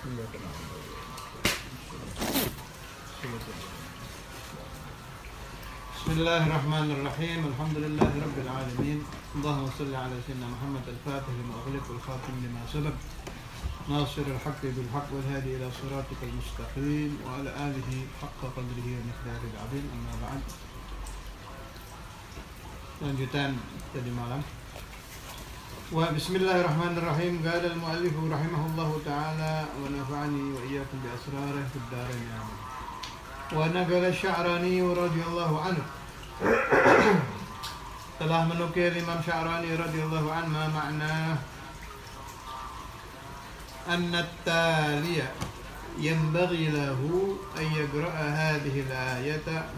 Bismillahirrahmanirrahim. Alhamdulillahirabbil alamin. Allahumma shalli ala sayyidina Muhammad al-Fatih lima ughliq wal khatim lima sabaq. Nasirul haqqi bil haqq wal hadi ila siratikal mustaqim wa ala alihi haqqa qadrihi wa miqdaril 'azim. Amma ba'd. Lanjutan tadi malam. Wa bismillahirrahmanirrahim. Qala al-mu'allif rahimahullahu ta'ala wa nafa'ani wa iyyakum bi asrarihi fid dharain amin. Wa naqala Sya'rani radhiyallahu anhu. Telah menukil Imam Sya'rani radhiyallahu anhu makna anna at-taliya yanbaghi lahu an yaqra'a hadhihi al-ayata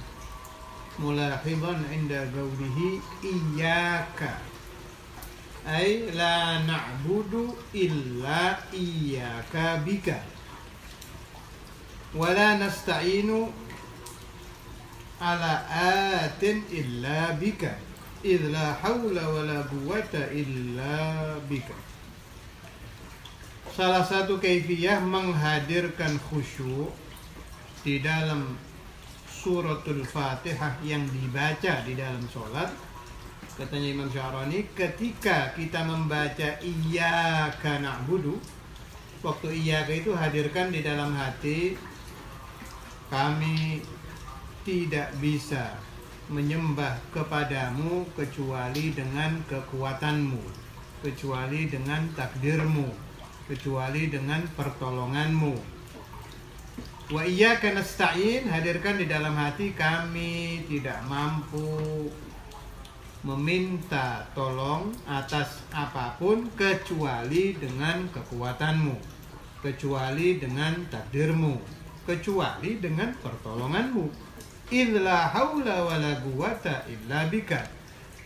mulahidan 'inda qawlihi iyyaka ay la na'budu illa iyyaka bika wa la nasta'inu ala atin illa bika idh la hawla wa la quwwata illa bika. Salah satu kaifiyah menghadirkan khusyuk di dalam suratul Fatihah yang dibaca di dalam sholat, katanya Imam Sya'rani, ketika kita membaca iyyaka na'budu, waktu iyyaka itu hadirkan di dalam hati, kami tidak bisa menyembah kepadamu kecuali dengan kekuatanmu, kecuali dengan takdirmu, kecuali dengan pertolonganmu. Wa iyyaka nasta'in, hadirkan di dalam hati, kami tidak mampu meminta tolong atas apapun kecuali dengan kekuatanmu, kecuali dengan takdirmu, kecuali dengan pertolonganmu. Idh la haula wa la quwwata illa bika,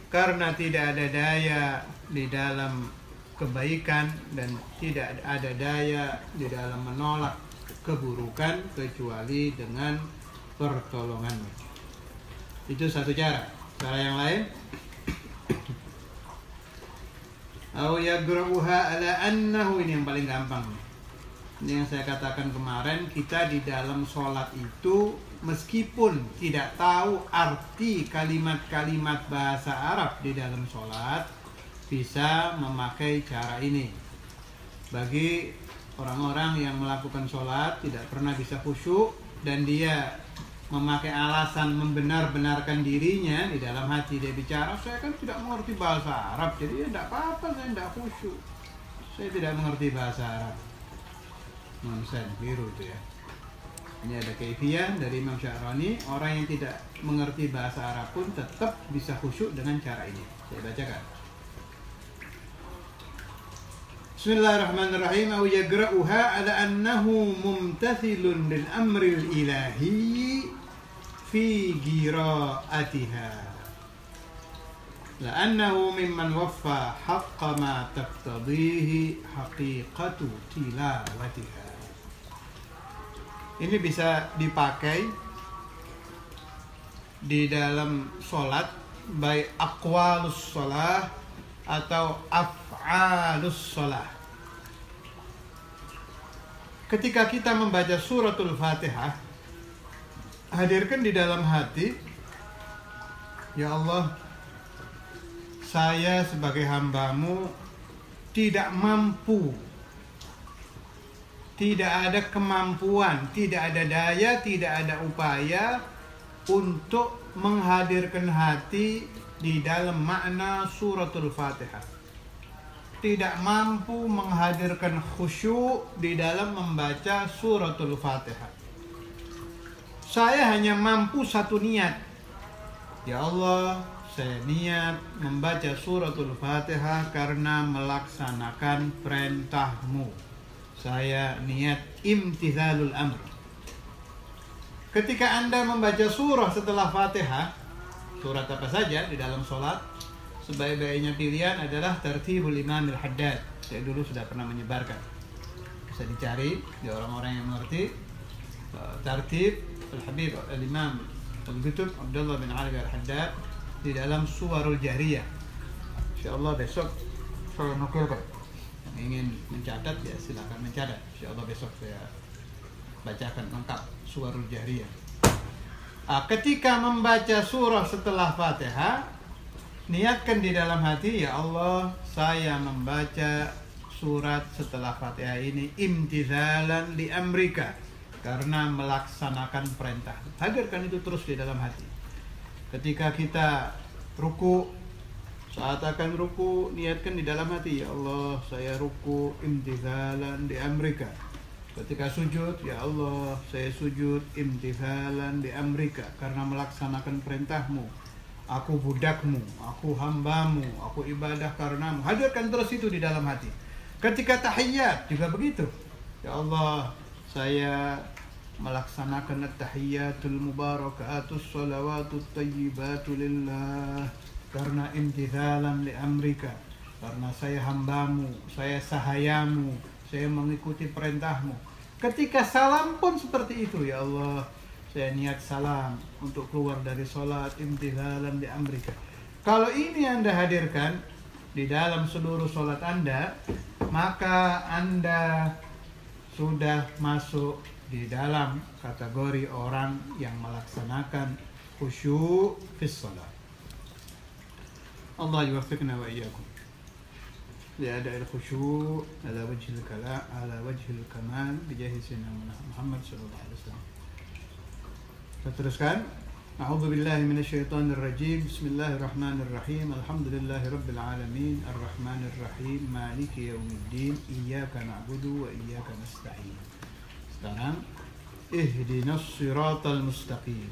karena tidak ada daya di dalam kebaikan dan tidak ada daya di dalam menolak keburukan kecuali dengan pertolonganmu. Itu satu cara. Cara yang lain, au yagra'uha ala annahu, ini yang paling gampang. Ini yang saya katakan kemarin, kita di dalam sholat itu meskipun tidak tahu arti kalimat-kalimat bahasa Arab di dalam sholat, bisa memakai cara ini. Bagi orang-orang yang melakukan sholat tidak pernah bisa khusyuk dan dia memakai alasan membenar-benarkan dirinya, di dalam hati dia bicara, saya kan tidak mengerti bahasa Arab, jadi ya tidak apa-apa, saya tidak khusyuk, saya tidak mengerti bahasa Arab. Nonsen, biru itu ya. Ini ada kaifiyah dari Imam Sya'rani, orang yang tidak mengerti bahasa Arab pun tetap bisa khusyuk dengan cara ini. Saya bacakan. Bismillahirrahmanirrahim. Au yagra'uha ala annahu mumtathilun lil amril ilahi fi qira'atiha, la'annahu mimman waffa haqqa ma taqtadihi haqiqatu tilawatiha. Ini bisa dipakai di dalam sholat, baik aqwalus sholah atau af'alus sholah. Ketika kita membaca suratul Fatihah, hadirkan di dalam hati, ya Allah, saya sebagai hamba-Mu tidak mampu, tidak ada kemampuan, tidak ada daya, tidak ada upaya untuk menghadirkan hati di dalam makna suratul Fatihah. Tidak mampu menghadirkan khusyuk di dalam membaca suratul Fatihah. Saya hanya mampu satu niat. Ya Allah, saya niat membaca suratul Fatihah karena melaksanakan perintah-Mu. Saya niat imtithalul amr. Ketika Anda membaca surah setelah Fatihah, surat apa saja di dalam sholat, sebaik-baiknya pilihan adalah tartibul imamil haddad. Saya dulu sudah pernah menyebarkan, bisa dicari di orang-orang yang mengerti. Tartib al-habib al-imam al-Qutb Abdullah bin Ali al-Haddad di dalam Suwarul Jahriyah. Insyaallah besok saya nukilkan ingin mencatat ya silakan mencatat. Insyaallah besok saya bacakan lengkap Suwarul Jahriyah. Ketika membaca surah setelah Fatihah, niatkan di dalam hati, ya Allah, saya membaca surat setelah Fatihah ini imtithalan li amrika, karena melaksanakan perintah. Hadirkan itu terus di dalam hati. Ketika kita ruku, saat akan ruku, niatkan di dalam hati, ya Allah, saya ruku imtithalan li amrika. Ketika sujud, ya Allah, saya sujud imtithalan li amrika, karena melaksanakan perintahmu. Aku budakmu, aku hambamu, aku ibadah karenamu. Hadirkan terus itu di dalam hati. Ketika tahiyat juga begitu. Ya Allah, saya melaksanakan at-tahiyyatul mubarakatus salawatut tayyibatu lillah, karena imtithalan li amrika, karena saya hambamu, saya sahayamu, saya mengikuti perintahmu. Ketika salam pun seperti itu, ya Allah, saya niat salam untuk keluar dari sholat imtithalan li amrika. Kalau ini Anda hadirkan di dalam seluruh sholat Anda, maka Anda sudah masuk di dalam kategori orang yang melaksanakan khusyuk fis sholat. Allah yuwaffiqna wa iyyakum li'ada'il khusyuk ala wajhil kamal bijahi sayyidina Muhammad sallallahu alaihi wasallam. Kita teruskan. A'udzu billahi minasyaitonir rajim. Bismillahirrahmanirrahim. Alhamdulillahi rabbil alamin, arrahmanir rahim, maliki yaumiddin, iyyaka na'budu wa iyyaka nasta'in. Sekarang ihdinas siratal mustaqim.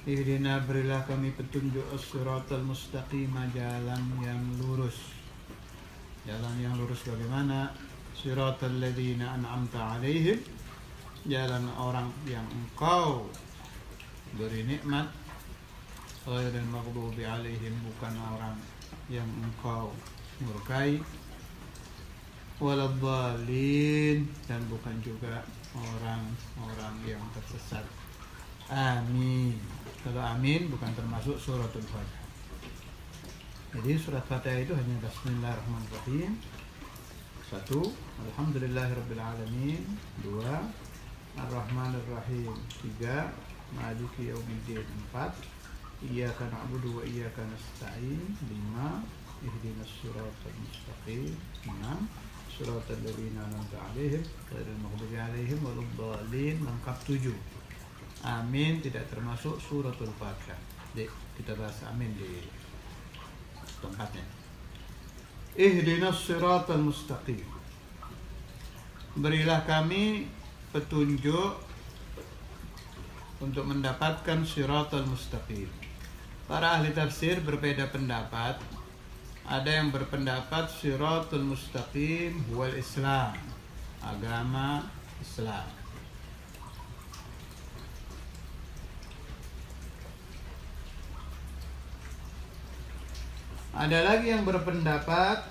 Ihdina, berilah kami petunjuk as-siratal mustaqim, jalan yang lurus. Jalan yang lurus bagaimana? Siratal ladzina an'amta 'alaihim, jalan orang yang Engkau beri nikmat. Ghairil maghdubi 'alaihim, bukan orang yang Engkau murkai. Waladhdallin, dan bukan juga orang-orang yang tersesat. Amin. Kalau amin bukan termasuk suratul Fatihah. Jadi surat Fatihah itu hanya Bismillahirrahmanirrahim. 1. Alhamdulillahirabbil alamin. 2. Ar-Rahmanir-Rahim. 3. Maliki yaumiddin. 4. Iyyaka na'budu wa iyyaka nasta'in. 5. Ihdinas siratal mustaqim. 6. Siratal ladzina an'amta 'alaihim ghairil maghdubi 'alaihim waladdallin. Lengkap 7. Amin tidak termasuk suratul Fatihah. Jadi kita bahas amin di tempatnya. Ihdinas siratal mustaqim, berilah kami petunjuk untuk mendapatkan siratal mustaqim. Para ahli tafsir berbeda pendapat. Ada yang berpendapat siratal mustaqim huwal Islam, agama Islam. Ada lagi yang berpendapat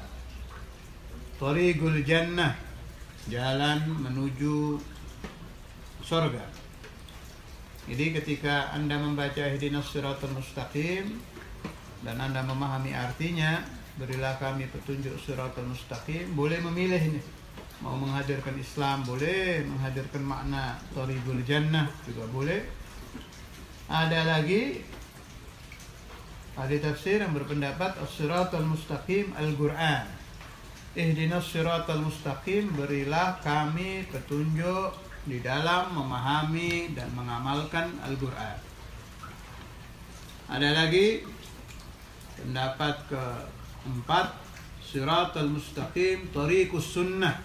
Thariqul Jannah, jalan menuju surga. Jadi ketika Anda membaca Ihdinas Siratal Mustaqim dan Anda memahami artinya, berilah kami petunjuk Siratal Mustaqim, boleh memilih ini. Mau menghadirkan Islam boleh, menghadirkan makna Thariqul Jannah juga boleh. Ada lagi ahli tafsir yang berpendapat as-siratal mustaqim Al-Quran. Ihdinas siratal mustaqim, berilah kami petunjuk di dalam memahami dan mengamalkan Al-Quran. Ada lagi pendapat keempat, siratal mustaqim tariqus sunnah,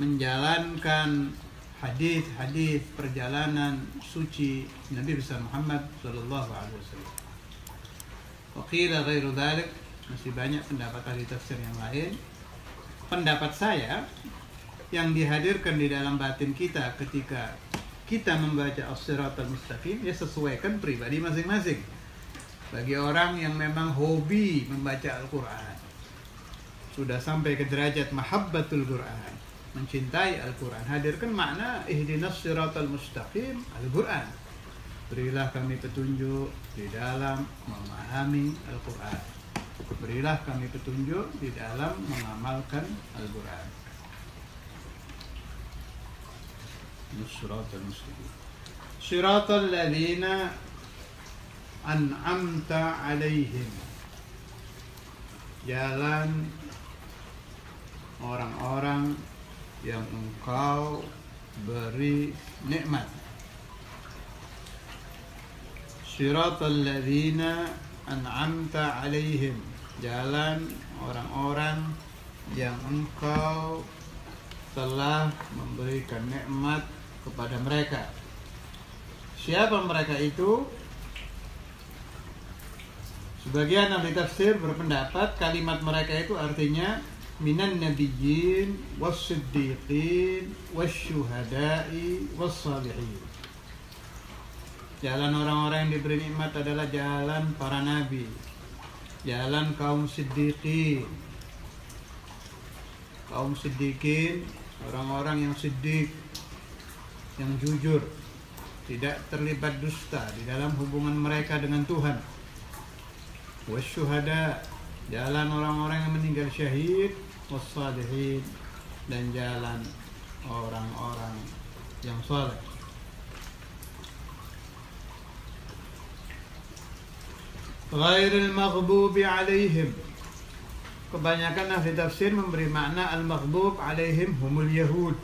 menjalankan hadis-hadis perjalanan suci Nabi besar Muhammad sallallahu alaihi wasallam. Waqila ghairu dzalik, masih banyak pendapat ahli tafsir yang lain. Pendapat saya yang dihadirkan di dalam batin kita ketika kita membaca as-siratal mustaqim, ya sesuaikan pribadi masing-masing. Bagi orang yang memang hobi membaca Al-Quran, sudah sampai ke derajat mahabbatul Quran, mencintai Al-Quran, hadirkan makna ihdinas siratal mustaqim Al-Quran. Berilah kami petunjuk di dalam memahami Al-Quran. Berilah kami petunjuk di dalam mengamalkan Al-Quran. Shiratal mustaqim. Shiratal ladzina an'amta 'alaihim. Jalan orang-orang yang Engkau beri nikmat. Shiratal ladzina an'amta 'alaihim. Jalan orang-orang yang Engkau telah memberikan nikmat kepada mereka. Siapa mereka itu? Sebagian ahli tafsir berpendapat kalimat mereka itu artinya minan nabiyyin was-siddiqin wasyuhada'i was-salihin. Jalan orang-orang yang diberi nikmat adalah jalan para nabi, jalan kaum siddiqin. Kaum siddiqin, orang-orang yang siddiq, yang jujur, tidak terlibat dusta di dalam hubungan mereka dengan Tuhan. Wasyuhada, jalan orang-orang yang meninggal syahid. Wassalihin, dan jalan orang-orang yang saleh. Ghairil maghdubi 'alaihim. Kebanyakan ahli tafsir memberi makna al-maghdub 'alaihim humul yahud.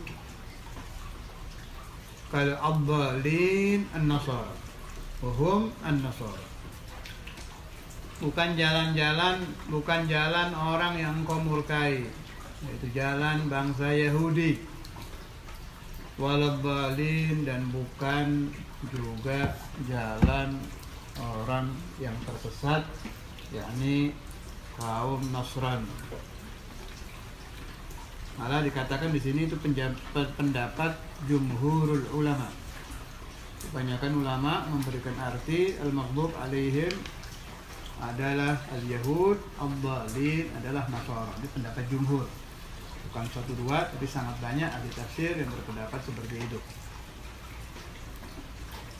Kal ad-dhalin an-nasara. Wa hum an-nasara. Bukan jalan orang yang engkau murkai, yaitu jalan bangsa Yahudi. Waladhalin, dan bukan juga jalan orang yang tersesat, yakni kaum Nasrani. Malah dikatakan di sini itu pendapat jumhurul ulama. Kebanyakan ulama memberikan arti al-maghdub alaihim adalah al-Yahud, al-Dhalin adalah Nasara. Ini pendapat jumhur. Bukan satu dua, tapi sangat banyak ahli tafsir yang berpendapat seperti itu.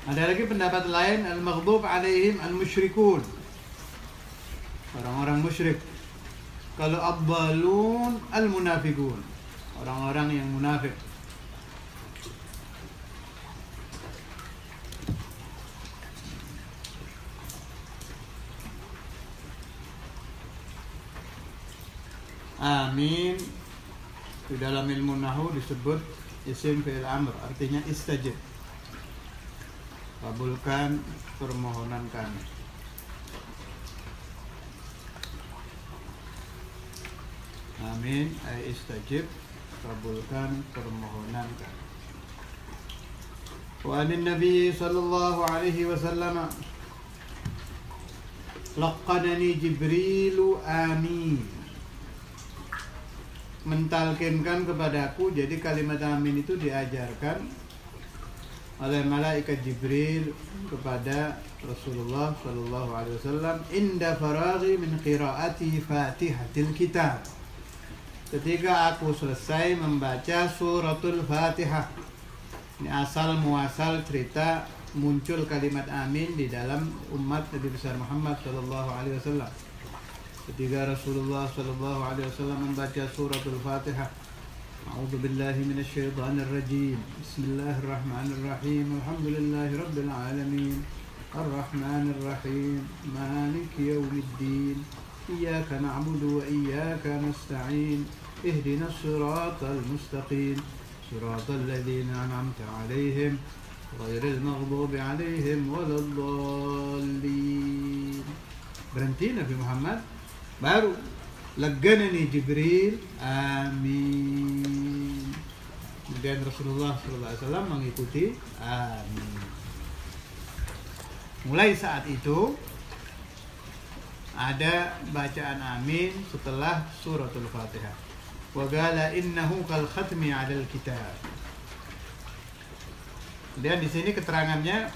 Ada lagi pendapat lain, al-maghdub alaihim al-musyrikun. Orang-orang musyrik. Kalau ad-dhalun al-munafiqun. Orang-orang yang munafik. Amin di dalam ilmu nahwu disebut isim fi'il amr, artinya istajib, kabulkan permohonan kami. Amin ay istajib, kabulkan permohonan kami. Wa anin Nabi sallallahu alaihi wasallam laqanani Jibrilu amin. Mentalkinkan kepadaku, jadi kalimat amin itu diajarkan oleh malaikat Jibril kepada Rasulullah sallallahu alaihi wasallam inda faraghi min qiraati Fatihatil Kitab. Ketika aku selesai membaca suratul Fatihah. Ini asal muasal cerita muncul kalimat amin di dalam umat Nabi besar Muhammad sallallahu alaihi wasallam. Ketika Rasulullah sallallahu alaihi wasallam membaca suratul Fatihah. A'udzu billahi minasyaitonir rajim. Bismillahirrahmanirrahim. Alhamdulillahi rabbil alamin. Arrahmanir rahim. Maliki yaumiddin. Iyyaka na'budu wa iyyaka nasta'in. Ihdinas siratal mustaqim. Siratal ladzina an'amta 'alaihim ghairil maghdubi 'alaihim waladdallin. Berhenti Nabi Muhammad. Baru laganani Jibril amin. Kemudian Rasulullah SAW mengikuti amin. Mulai saat itu ada bacaan amin setelah suratul Fatihah. Wa qala innahu kal khatmi 'alal kitab. Kemudian di sini keterangannya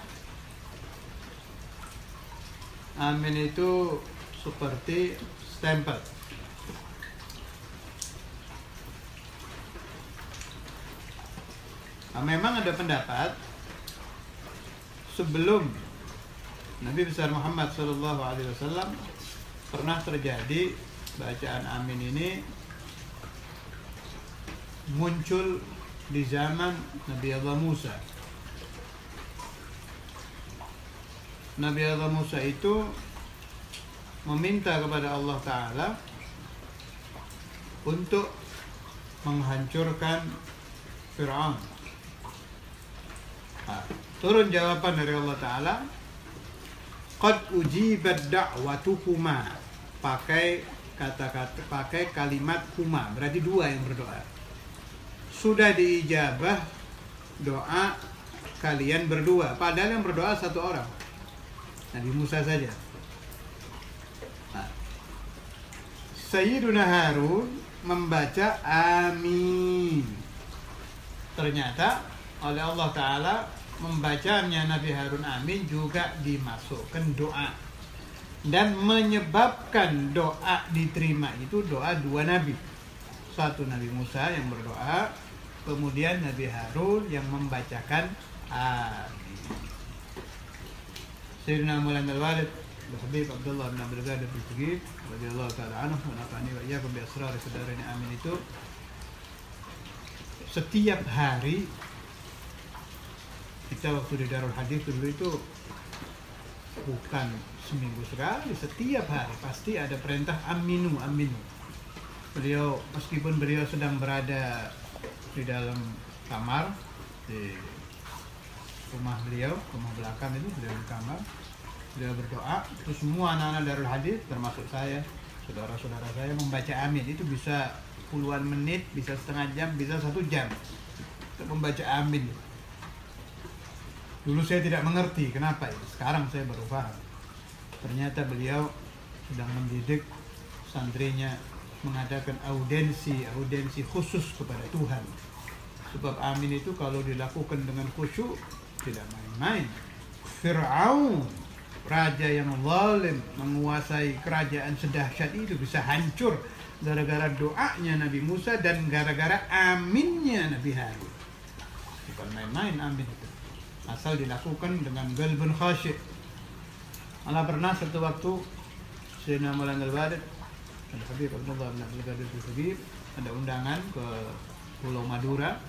amin itu seperti stempel. Nah, memang ada pendapat sebelum Nabi besar Muhammad SAW pernah terjadi bacaan amin ini muncul di zaman Nabi Allah Musa. Nabi Allah Musa itu meminta kepada Allah Ta'ala untuk menghancurkan Fir'aun. Turun jawaban dari Allah Ta'ala, qad ujibat da'watukuma, pakai kalimat kuma, berarti dua yang berdoa. Sudah diijabah doa kalian berdua, padahal yang berdoa satu orang, Nabi Musa saja. Sayyiduna Harun membaca amin. Ternyata oleh Allah Ta'ala membacanya Nabi Harun amin juga dimasukkan doa, dan menyebabkan doa diterima itu doa dua nabi. Satu Nabi Musa yang berdoa, kemudian Nabi Harun yang membacakan amin. Sayyidina Maulana Al-Walid Habib Abdullah bin Abdul Qadir Al-Jilani radhiyallahu ta'ala anhu wa nafa'ani wa iyyakum bi asrar saudaranya amin itu setiap hari. Kita waktu di Darul Hadis dulu itu bukan seminggu sekali, setiap hari pasti ada perintah aminu, aminu. Beliau, meskipun beliau sedang berada di dalam kamar di rumah beliau, rumah belakang itu beliau di kamar, beliau berdoa. Itu semua anak-anak Darul Hadis termasuk saya, saudara-saudara saya membaca amin. Itu bisa puluhan menit, bisa setengah jam, bisa 1 jam untuk membaca amin. Dulu saya tidak mengerti kenapa itu. Sekarang saya baru paham. Ternyata beliau sedang mendidik santrinya mengadakan audensi khusus kepada Tuhan. Sebab amin itu kalau dilakukan dengan khusyuk tidak main-main. Fir'aun, raja yang zalim, menguasai kerajaan sedahsyat itu bisa hancur gara-gara doanya Nabi Musa dan gara-gara aminnya Nabi Harun. Bukan main-main amin itu. Asal dilakukan dengan qalbun khasyi'. Malah pernah satu waktu Sayyidina Maulana Al-Walid Habib Abdullah bin Abdul Qadir Al-Jilani ada undangan ke Pulau Madura.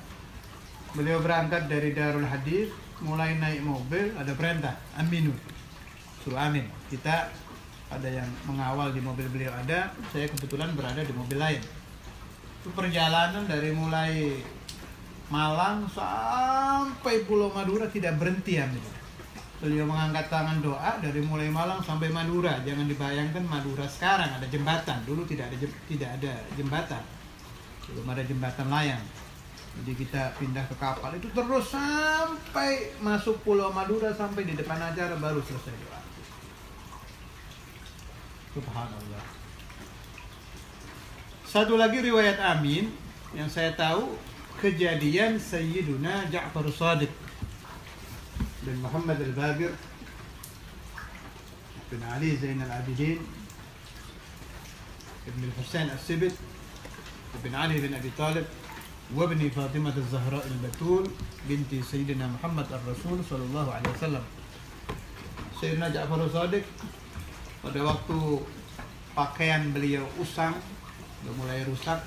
Beliau berangkat dari Darul Hadis, mulai naik mobil ada perintah aminu, suruh amin. Kita ada yang mengawal di mobil beliau ada, saya kebetulan berada di mobil lain. Itu perjalanan dari mulai Malang sampai Pulau Madura tidak berhenti amin. Beliau mengangkat tangan doa dari mulai Malang sampai Madura. Jangan dibayangkan Madura sekarang ada jembatan. Dulu tidak ada jembatan. Belum ada jembatan layang. Jadi kita pindah ke kapal itu terus sampai masuk Pulau Madura, sampai di depan acara baru selesai doa. Subhanallah. Satu lagi riwayat amin yang saya tahu, kejadian Sayyiduna Ja'far Shadiq bin Muhammad Al-Baqir bin Ali Zain Al-Abidin ibn Al-Husain Al-Sibit bin Ali bin Abi Talib wa bin Fatimah Al-Zahra Al-Batul binti Sayyidina Muhammad Al-Rasul sallallahu alaihi wasallam. Sayyidina Ja'far Shadiq pada waktu pakaian beliau usang, sudah mulai rusak,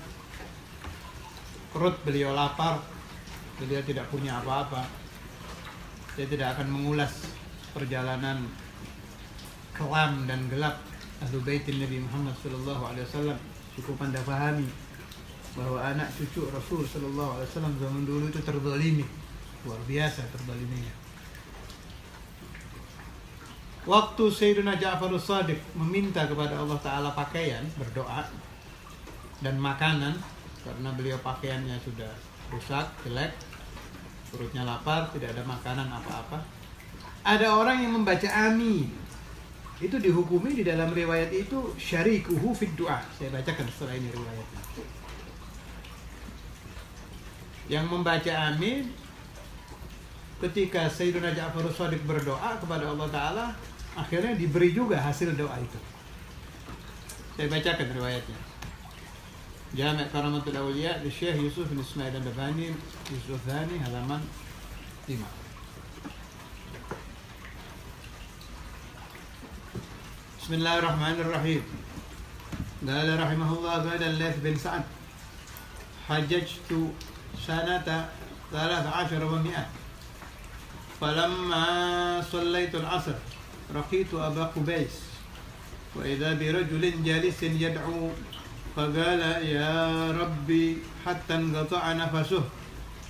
perut beliau lapar, beliau tidak punya apa-apa. Saya tidak akan mengulas perjalanan kelam dan gelap Ahlul Baitin Nabi Muhammad sallallahu alaihi wasallam. Cukup Anda pahami bahwa anak cucu Rasul sallallahu alaihi wasallam zaman dulu itu terzalimi, luar biasa terzaliminya. Waktu Sayyidina Ja'far Shadiq meminta kepada Allah Ta'ala pakaian, berdoa, dan makanan, karena beliau pakaiannya sudah rusak, jelek, perutnya lapar, tidak ada makanan apa-apa. Ada orang yang membaca amin. Itu dihukumi di dalam riwayat itu syarikuhu fid du'a. Saya bacakan setelah ini riwayatnya. Yang membaca amin ketika Sayyidina Ja'far Shadiq berdoa kepada Allah Ta'ala, akhirnya diberi juga hasil doa itu. Saya bacakan riwayatnya. Jami' Karamatul Awliya di Syekh Yusuf bin Ismail Al-Nabhani, Yusuf Thani, halaman 5. Bismillahirrahmanirrahim. قال رحمه الله قال الليث بن سعد حججت سنة 13 و100 فلما صليت العصر رقيت أبا قبيس وإذا برجل جالس يدعو فقال يا ربي حتى انقطع نفسه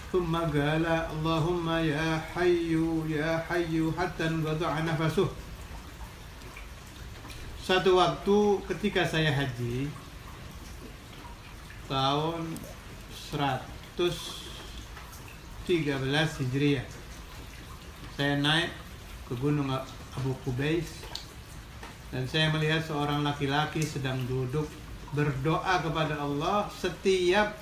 ثم قال اللهم يا حي يا حي حتى انقطع نفسه. Satu waktu ketika saya haji tahun 113 Hijriah, saya naik ke gunung Abu Qubais dan saya melihat seorang laki-laki sedang duduk berdoa kepada Allah. Setiap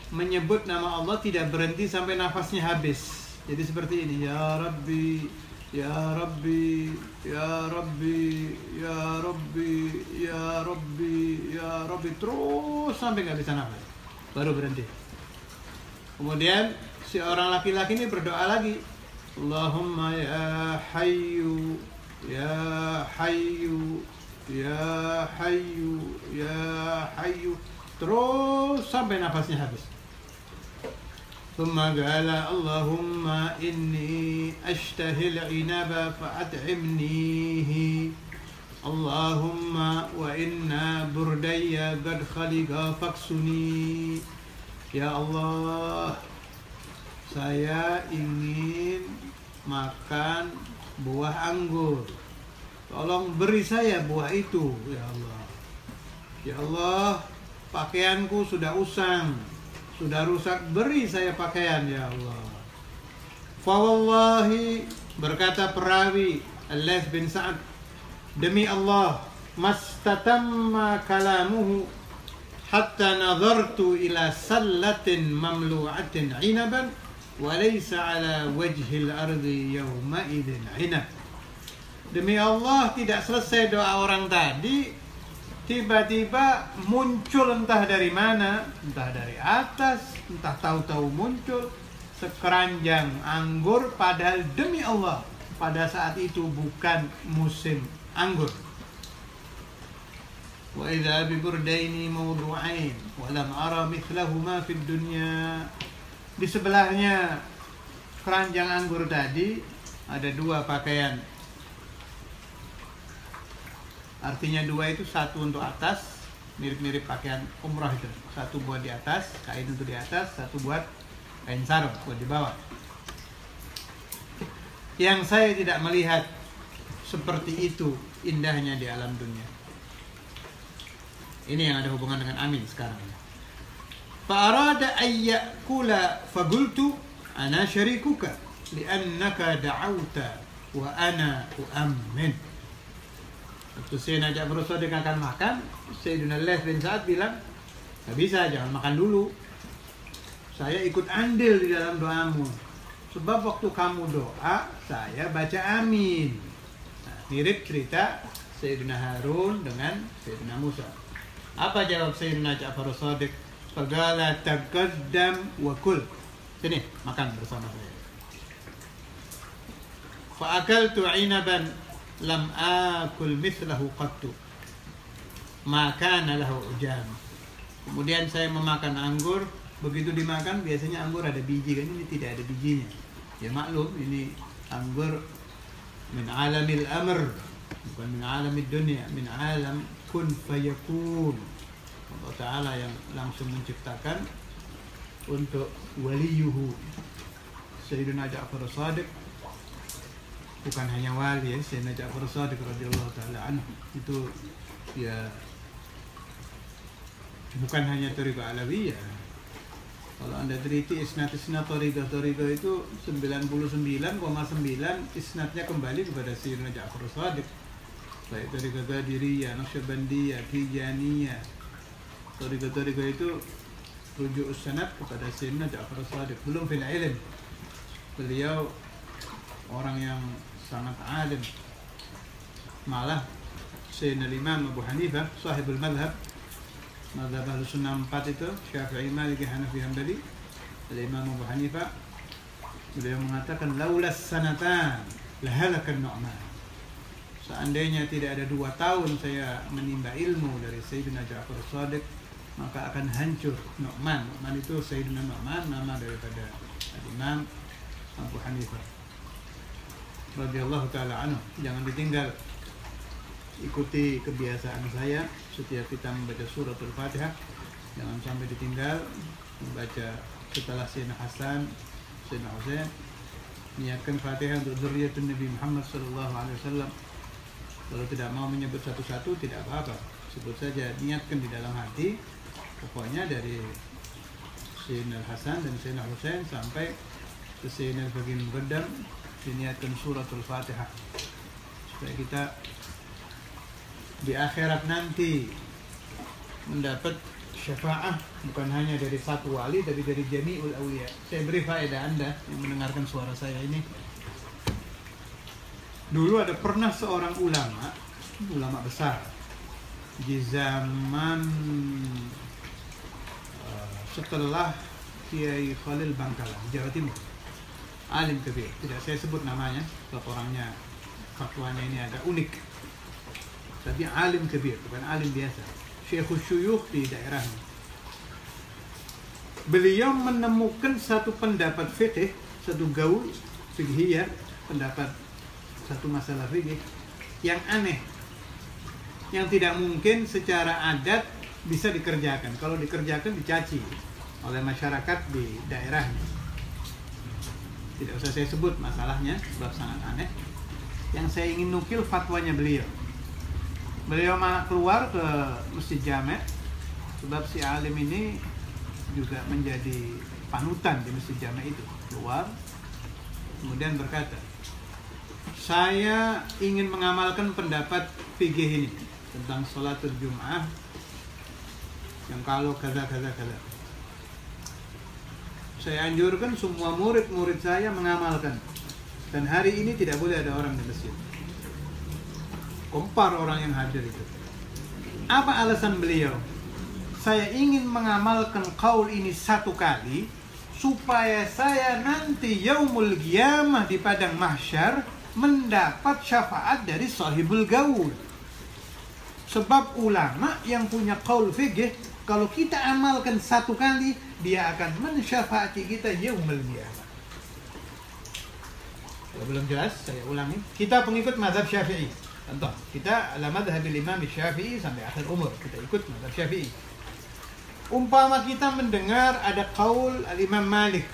menyebut nama Allah tidak berhenti sampai nafasnya habis. Jadi seperti ini, ya Rabbi, ya Rabbi, ya Rabbi, ya Rabbi, ya Rabbi, ya Rabbi, terus sampai nggak bisa nafas, baru berhenti. Kemudian si orang laki-laki ini berdoa lagi, Allahumma ya Hayyu, ya Hayyu, ya Hayyu, ya Hayyu, terus sampai nafasnya habis. ثم قال اللهم إني أشتهي العنب فأطعمنيه اللهم وإن بردي قد خلق فاكسني. Ya Allah, saya ingin makan buah anggur, tolong beri saya buah itu ya Allah. Ya Allah, pakaianku sudah usang, sudah rusak, beri saya pakaian ya Allah. Fawallahi, berkata perawi Al-Laits bin Sa'ad, demi Allah, mastatamma kalamuhu hatta nazartu ila sallatin mamlu'atin 'inaban wa laysa 'ala wajhil ardi yawma idzin 'inab. Demi Allah, tidak selesai doa orang tadi, tiba-tiba muncul entah dari mana, entah dari atas, entah tahu-tahu muncul sekeranjang anggur, padahal demi Allah pada saat itu bukan musim anggur. Wa idza bi burdaini mawdu'ain wa lam ara mithlahuma fid dunya. Di sebelahnya keranjang anggur tadi ada dua pakaian. Artinya dua itu, satu untuk atas, mirip-mirip pakaian umrah itu. Satu buat di atas, kain untuk di atas, satu buat kain sarung buat di bawah. Yang saya tidak melihat seperti itu indahnya di alam dunia. Ini yang ada hubungan dengan amin sekarang. Fa'arada ayyakula fagultu ana syarikuka li'annaka da'auta wa ana u'ammin. Waktu Sayyidina Ja'far Shadiq akan makan, Sayyidina Laits bin Sa'ad bilang, gak bisa, jangan makan dulu, saya ikut andil di dalam doamu, sebab waktu kamu doa saya baca amin. Nah, mirip cerita Sayyidina Harun dengan Sayyidina Musa. Apa jawab Sayyidina Ja'far Shadiq? Faqala taqaddam wa kul, sini makan bersama saya. Fa'akaltu 'inaban lam akul mithlahu qattu ma kana lahu ujam. Kemudian saya memakan anggur, begitu dimakan biasanya anggur ada biji kan, ini tidak ada bijinya. Ya maklum, ini anggur min alamil amr, bukan min alamid dunya, min alam kun fayakun. Allah Ta'ala yang langsung menciptakan untuk waliyuhu Sayyidina Ja'far Shadiq. Bukan hanya wali ya, Sayyidina Ja'far Shadiq radhiyallahu ta'ala anhu itu ya bukan hanya thariqah alawiyah. Kalau Anda teliti isnad-isnad thariqah itu 99,9 isnadnya kembali kepada Sayyidina Ja'far Shadiq. Baik thariqah Qadiriyah, Naqsyabandiyah, Tijaniyah, thariqah itu rujuk sanad kepada Sayyidina Ja'far Shadiq. Belum fil ilm, beliau orang yang sangat alim. Malah Sayyidina Imam Abu Hanifah, sahibul madhab, madhab Ahlussunnah 4 itu, Syafi'i, Maliki, Hanafi, Hambali, Imam Abu Hanifah, beliau mengatakan laulas sanatan lahalakan Nu'man. seandainya tidak ada 2 tahun saya menimba ilmu dari Sayyidina Ja'far Shadiq, maka akan hancur Nu'man. Nu'man itu Sayyidina Nu'man, nama daripada Imam Abu Hanifah radhiyallahu ta'ala anhu. Jangan ditinggal, ikuti kebiasaan saya setiap kita membaca suratul Fatihah, jangan sampai ditinggal membaca setelah Sayyidina Hasan, Sayyidina Husain. Niatkan Fatihah untuk dzurriyyatun Nabi Muhammad SAW. Kalau tidak mau menyebut satu-satu tidak apa-apa, sebut saja, niatkan di dalam hati. Pokoknya dari Sayyidina Hasan dan Sayyidina Husain sampai ke Sayyidina Baginda Muqaddam, diniatkan suratul Fatihah supaya kita di akhirat nanti mendapat syafaat bukan hanya dari satu wali tapi dari jami'ul awliya. Saya beri faedah Anda yang mendengarkan suara saya ini. Dulu ada pernah seorang ulama besar di zaman setelah Kiai Khalil Bangkalan, Jawa Timur. Alim kabir, tidak saya sebut namanya, sebab orangnya fatwanya ini agak unik. Tapi alim kabir, bukan alim biasa. Syekhus Syuyukh di daerahnya. Beliau menemukan satu pendapat fikih, satu gaul fiqhiyah, pendapat satu masalah fikih yang aneh, yang tidak mungkin secara adat bisa dikerjakan. Kalau dikerjakan dicaci oleh masyarakat di daerahnya. Tidak usah saya sebut masalahnya, sebab sangat aneh. Yang saya ingin nukil fatwanya beliau. Beliau malah keluar ke Masjid Jami', sebab si alim ini juga menjadi panutan di Masjid Jami' itu. Keluar, kemudian berkata, saya ingin mengamalkan pendapat fikih ini tentang sholatul Jum'ah, yang kalau kaza. Saya anjurkan semua murid-murid saya mengamalkan. Dan hari ini tidak boleh ada orang di masjid. Kompar orang yang hadir itu. Apa alasan beliau? Saya ingin mengamalkan qaul ini satu kali, supaya saya nanti yaumul qiyamah di padang mahsyar mendapat syafaat dari sahibul gaul. Sebab ulama yang punya qaul fikih, kalau kita amalkan satu kali, dia akan mensyafaati kita yaumul qiyamah. Kalau belum jelas, saya ulangi. Kita pengikut mazhab Syafi'i. Contoh, kita ala madhabil Imam Syafi'i sampai akhir umur. Kita ikut mazhab Syafi'i. Umpama kita mendengar ada qaul al-Imam Malik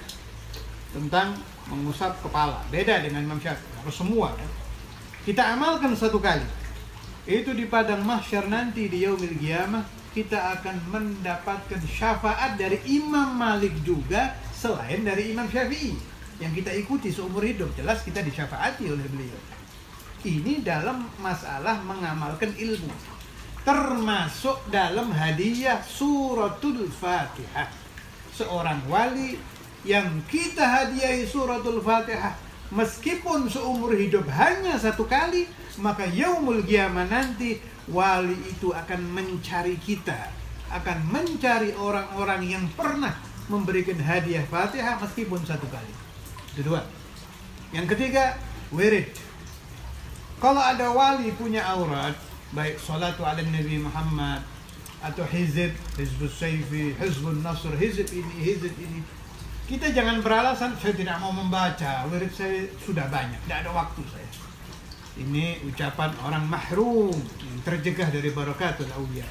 tentang mengusap kepala. Beda dengan Imam Syafi'i. Harus semua. Kan? Kita amalkan satu kali. Itu di padang mahsyar nanti di yaumil qiyamah, kita akan mendapatkan syafaat dari Imam Malik juga selain dari Imam Syafi'i yang kita ikuti seumur hidup. Jelas kita disyafaati oleh beliau. Ini dalam masalah mengamalkan ilmu, termasuk dalam hadiah suratul Fatihah. Seorang wali yang kita hadiahi suratul Fatihah, meskipun seumur hidup hanya satu kali, maka yaumul qiyamah nanti wali itu akan mencari kita, akan mencari orang-orang yang pernah memberikan hadiah Fatihah meskipun satu kali. Itu dua. Yang ketiga, wirid. Kalau ada wali punya aurat, baik salatu ala Nabi Muhammad atau hizbus sayfi, hizbun nasr, hizb ini, kita jangan beralasan saya tidak mau membaca, wirid saya sudah banyak, tidak ada waktu saya. Ini ucapan orang mahrum yang terjegah dari barakatul awliya.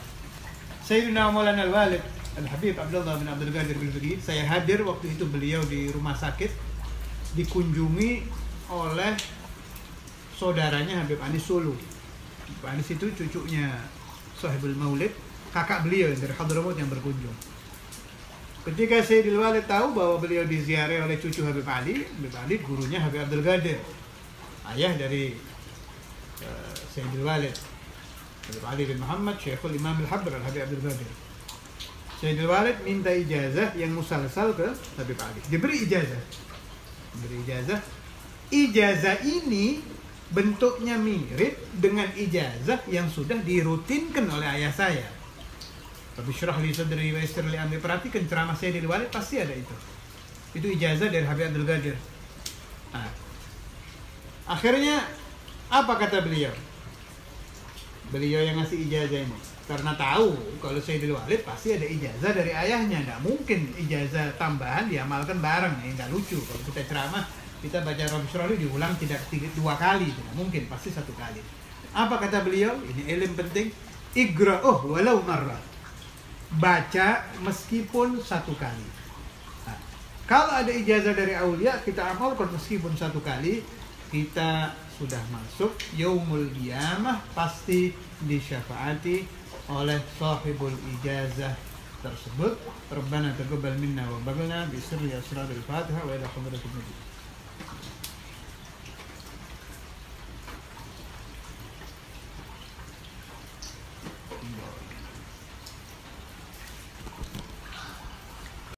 Sayyidina Maulana Al-Walid Al-Habib Abdullah bin Abdul Qadir Al-Jilani, saya hadir waktu itu beliau di rumah sakit, dikunjungi oleh saudaranya Habib Anis Sulu. Habib Anis itu cucunya Sahibul Maulid, kakak beliau dari Hadramaut yang berkunjung. Ketika Sayyidil Walid tahu bahwa beliau diziarahi oleh cucu Habib Ali gurunya Habib Abdul Qadir, ayah dari Sayyidil Walid, Habib Ali bin Muhammad, Syekhul Imam Al-Habr Al-Habib Abdul Qadir. Sayyidil Walid minta ijazah yang musalsal ke Habib Ali. Diberi ijazah. Ijazah ini bentuknya mirip dengan ijazah yang sudah dirutinkan oleh ayah saya. Rabbi syrah li sadri wa yassir li amri. Perhatikan ceramah Sayyidil Walid pasti ada itu. Itu ijazah dari Habib Abdul Qadir. Nah, akhirnya apa kata beliau? beliau yang ngasih ijazah ini, karena tahu kalau Sayyidul Walid pasti ada ijazah dari ayahnya, nggak mungkin ijazah tambahan diamalkan bareng, nggak lucu. Kalau kita ceramah, kita baca Rabi Surali diulang tidak 2 kali, tidak mungkin, pasti 1 kali. Apa kata beliau? Ini ilmu penting. Igra'uh walau marrah, baca meskipun 1 kali. Nah, kalau ada ijazah dari aulia, kita amalkan meskipun 1 kali, kita sudah masuk yaumul qiyamah, pasti disyafaati oleh sahibul ijazah tersebut. Rabbana taqabbal minna wa baghna bi sirri asraril Fatihah wa ila hadratin Nabi.